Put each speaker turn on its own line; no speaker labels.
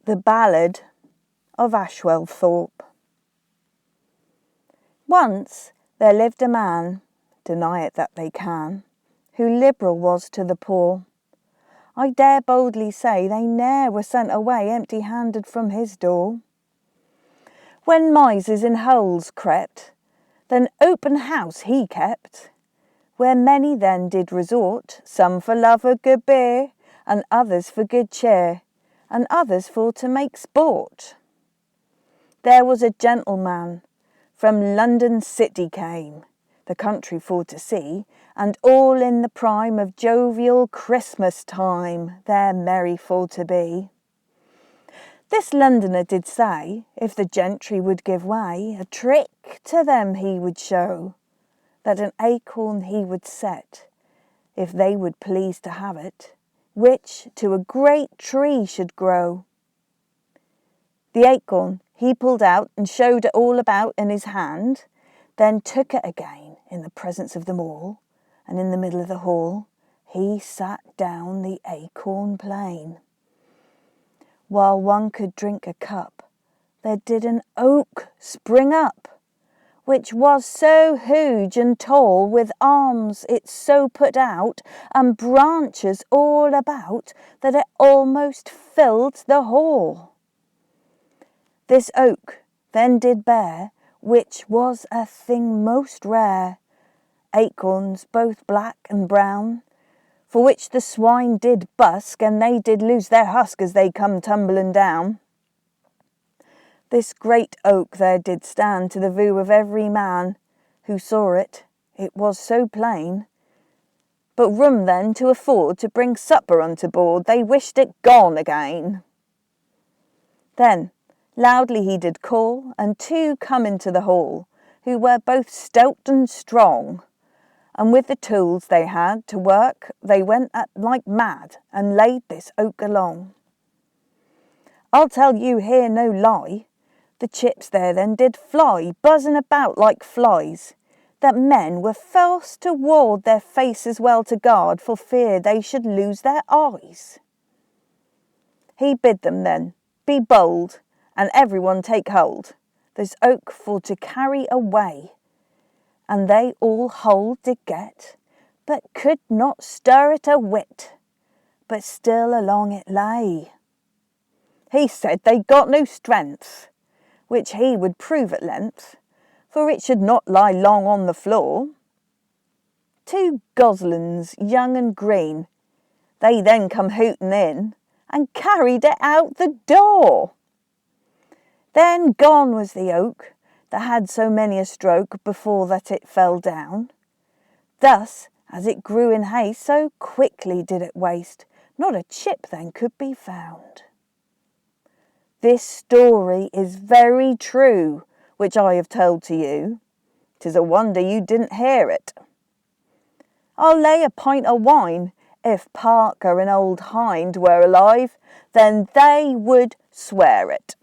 The Ballad of Ashwellthorpe. Once there lived a man, deny it that they can, who liberal was to the poor. I dare boldly say they ne'er were sent away empty-handed from his door. When misers in holes crept, then open house he kept, where many then did resort, some for love of good beer, and others for good cheer, and others for to make sport. There was a gentleman from London city came, the country for to see, and all in the prime of jovial Christmas time, there merry for to be. This Londoner did say, if the gentry would give way, a trick to them he would show, that an acorn he would set, if they would please to have it, which to a great tree should grow. The acorn he pulled out and showed it all about in his hand, then took it again in the presence of them all, and in the middle of the hall he sat down the acorn plain. While one could drink a cup, there did an oak spring up, which was so huge and tall, with arms it so put out, and branches all about, that it almost filled the hall. This oak then did bear, which was a thing most rare, acorns both black and brown, for which the swine did busk, and they did lose their husk as they come tumbling down. This great oak there did stand to the view of every man who saw it, it was so plain. But room then to afford to bring supper unto board, they wished it gone again. Then loudly he did call, and two come into the hall, who were both stout and strong, and with the tools they had to work, they went at like mad, and laid this oak along. I'll tell you here no lie, the chips there then did fly, buzzing about like flies, that men were forced to ward their faces well to guard, for fear they should lose their eyes. He bid them then be bold, and every one take hold, this oak for to carry away, and they all hold did get, but could not stir it a whit, but still along it lay. He said they got no strength, which he would prove at length, for it should not lie long on the floor. Two goslings, young and green, they then come hooting in, and carried it out the door. Then gone was the oak, that had so many a stroke before that it fell down. Thus, as it grew in haste, so quickly did it waste, not a chip then could be found. This story is very true, which I have told to you. 'Tis a wonder you didn't hear it. I'll lay a pint of wine, if Parker and old Hind were alive, then they would swear it.